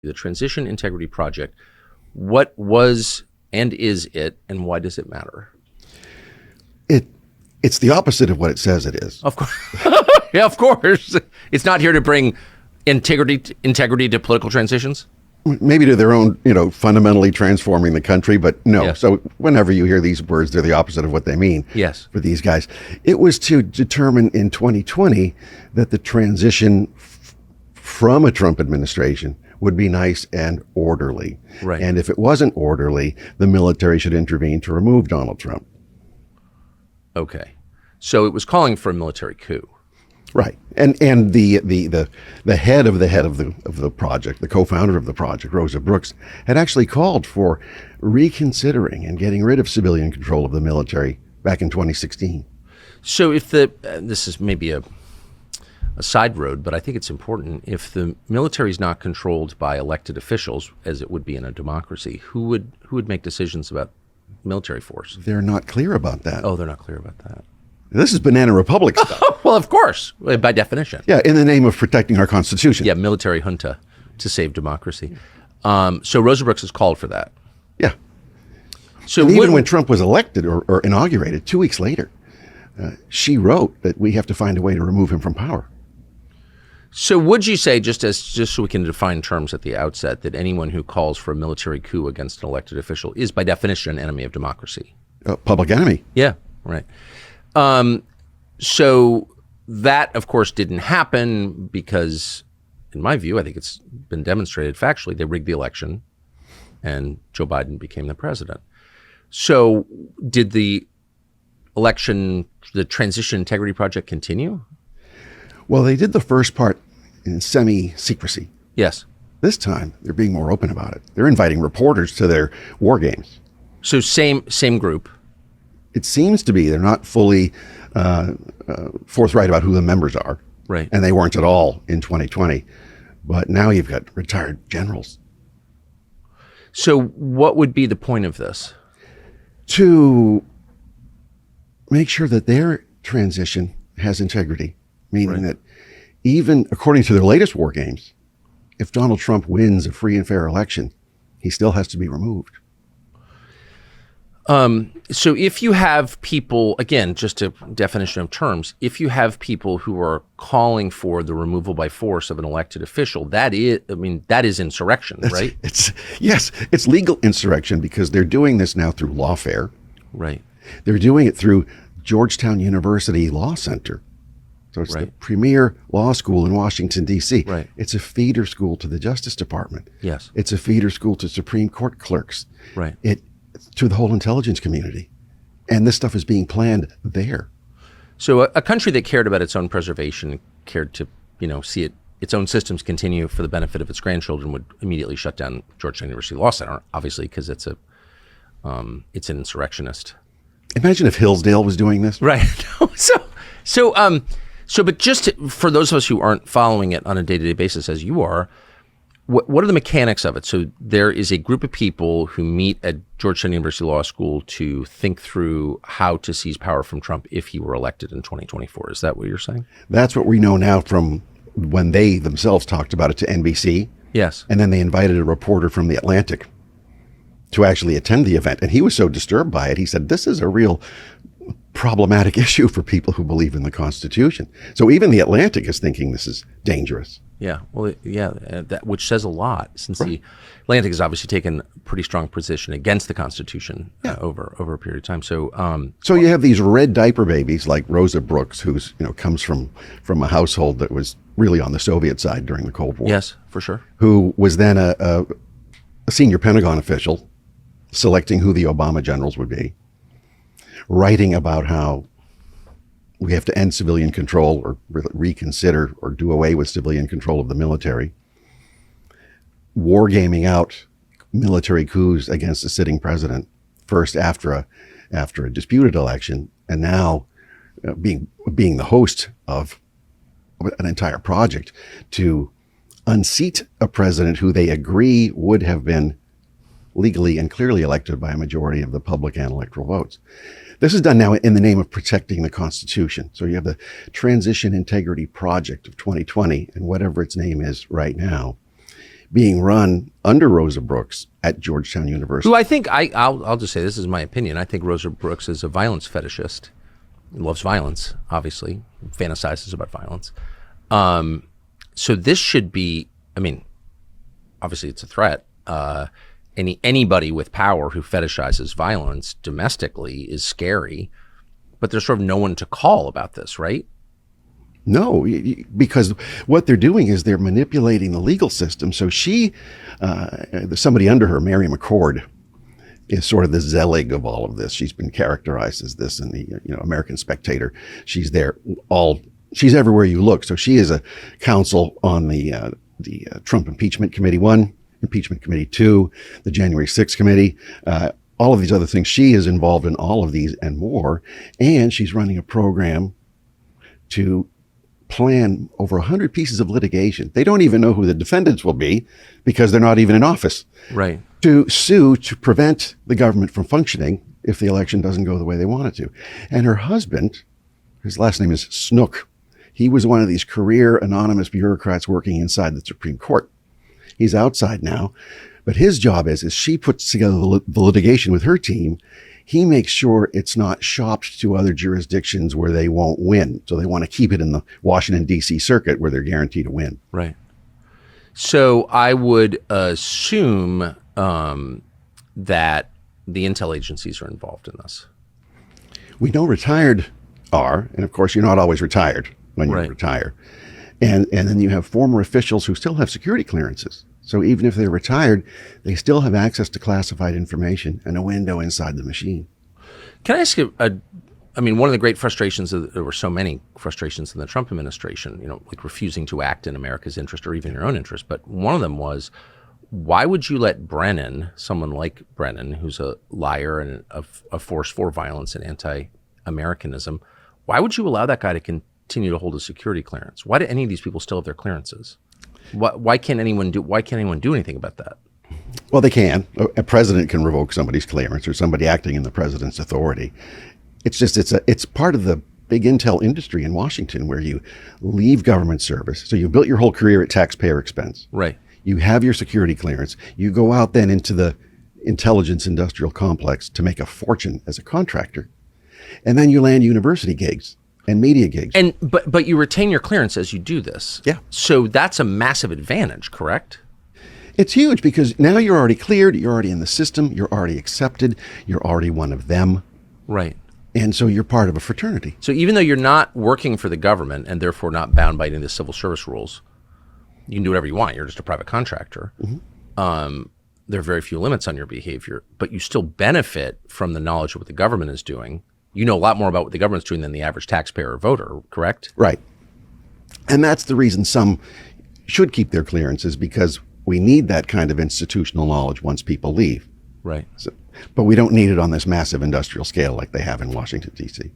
The Transition Integrity Project, what was and is it, and why does it matter? It's the opposite of what it says it is. Of course. Yeah, of course. It's not here to bring integrity to political transitions? Maybe to their own, fundamentally transforming the country, but no. Yes. So whenever you hear these words, they're the opposite of what they mean. Yes. For these guys. It was to determine in 2020 that the transition from a Trump administration would be nice and orderly. Right. And if it wasn't orderly, the military should intervene to remove Donald Trump. Okay. So it was calling for a military coup. Right. And the head of the project, the co-founder of the project, Rosa Brooks, had actually called for reconsidering and getting rid of civilian control of the military back in 2016. So if this is maybe a side road, but I think it's important. If the military is not controlled by elected officials, as it would be in a democracy, who would make decisions about military force? They're not clear about that. Oh, they're not clear about that. This is Banana Republic stuff. Well, of course, by definition. Yeah, in the name of protecting our Constitution. Yeah, military junta to save democracy. So Rosa Brooks has called for that. Yeah. So even when Trump was elected or inaugurated 2 weeks later, she wrote that we have to find a way to remove him from power. So would you say, just so we can define terms at the outset, that anyone who calls for a military coup against an elected official is by definition an enemy of democracy? Public enemy. Yeah, right. So that, of course, didn't happen because, in my view, I think it's been demonstrated factually, they rigged the election and Joe Biden became the president. So did the Transition Integrity Project continue? Well, they did the first part in semi-secrecy. Yes. This time, they're being more open about it. They're inviting reporters to their war games. So same group. It seems to be they're not fully forthright about who the members are. Right. And they weren't at all in 2020. But now you've got retired generals. So what would be the point of this? To make sure that their transition has integrity, meaning that even according to their latest war games, if Donald Trump wins a free and fair election, he still has to be removed. So if you have people, again, just a definition of terms, if you have people who are calling for the removal by force of an elected official, that is insurrection, right? It's legal insurrection because they're doing this now through Lawfare. Right. They're doing it through Georgetown University Law Center. So it's the premier law school in Washington, D.C. Right. It's a feeder school to the Justice Department. Yes. It's a feeder school to Supreme Court clerks. Right. To the whole intelligence community. And this stuff is being planned there. So a country that cared about its own preservation, cared to, see its own systems continue for the benefit of its grandchildren, would immediately shut down Georgetown University Law Center, obviously, because it's an insurrectionist. Imagine if Hillsdale was doing this. Right. But just for those of us who aren't following it on a day-to-day basis as you are, what are the mechanics of it? So there is a group of people who meet at Georgetown University Law School to think through how to seize power from Trump if he were elected in 2024. Is that what you're saying? That's what we know now from when they themselves talked about it to NBC. Yes. And then they invited a reporter from The Atlantic to actually attend the event. And he was so disturbed by it, he said, this is a real problematic issue for people who believe in the Constitution. So even The Atlantic is thinking this is dangerous. Yeah, well, that which says a lot, since the Atlantic has obviously taken a pretty strong position against the Constitution over a period of time. So, so you have these red diaper babies like Rosa Brooks, who's comes from a household that was really on the Soviet side during the Cold War. Yes, for sure. Who was then a senior Pentagon official, selecting who the Obama generals would be, writing about how we have to end civilian control or reconsider or do away with civilian control of the military, wargaming out military coups against a sitting president, first after a disputed election, and now being the host of an entire project to unseat a president who they agree would have been legally and clearly elected by a majority of the public and electoral votes. This is done now in the name of protecting the Constitution. So you have the Transition Integrity Project of 2020, and whatever its name is right now, being run under Rosa Brooks at Georgetown University. Who I think, I'll just say, this is my opinion. I think Rosa Brooks is a violence fetishist. Loves violence, obviously, fantasizes about violence. So this should be, I mean, obviously it's a threat. Anybody with power who fetishizes violence domestically is scary, but there's sort of no one to call about this, right? No, because what they're doing is they're manipulating the legal system. So somebody under her, Mary McCord, is sort of the Zelig of all of this. She's been characterized as this in the American Spectator. She's she's everywhere you look. So she is a counsel on the Trump Impeachment Committee 1, Impeachment Committee 2, the January 6th committee, all of these other things. She is involved in all of these and more. And she's running a program to plan over 100 pieces of litigation. They don't even know who the defendants will be because they're not even in office. Right. To sue to prevent the government from functioning if the election doesn't go the way they want it to. And her husband, his last name is Snook, he was one of these career anonymous bureaucrats working inside the Supreme Court. He's outside now, but his job is she puts together the litigation with her team. He makes sure it's not shopped to other jurisdictions where they won't win. So they want to keep it in the Washington, D.C. circuit where they're guaranteed to win. Right. So I would assume that the intel agencies are involved in this. We know retired are, and of course you're not always retired when you retire. And then you have former officials who still have security clearances. So even if they're retired, they still have access to classified information and a window inside the machine. Can I ask you, I mean, one of the great frustrations, there were so many frustrations in the Trump administration, like refusing to act in America's interest or even your own interest. But one of them was, why would you let Brennan, someone like Brennan, who's a liar and a force for violence and anti-Americanism, why would you allow that guy to continue to hold a security clearance? Why do any of these people still have their clearances? Why can't anyone do anything about that? Well, they can. A president can revoke somebody's clearance or somebody acting in the president's authority. It's just it's part of the big intel industry in Washington where you leave government service. So you built your whole career at taxpayer expense. Right. You have your security clearance. You go out then into the intelligence industrial complex to make a fortune as a contractor. And then you land university gigs and media gigs. And but you retain your clearance as you do this. Yeah. So that's a massive advantage, correct? It's huge because now you're already cleared, you're already in the system, you're already accepted, you're already one of them. Right. And so you're part of a fraternity. So even though you're not working for the government and therefore not bound by any of the civil service rules, you can do whatever you want. You're just a private contractor. Mm-hmm. There are very few limits on your behavior, but you still benefit from the knowledge of what the government is doing. You know a lot more about what the government's doing than the average taxpayer or voter, correct? Right. And that's the reason some should keep their clearances, because we need that kind of institutional knowledge once people leave. Right. So, but we don't need it on this massive industrial scale like they have in Washington, D.C.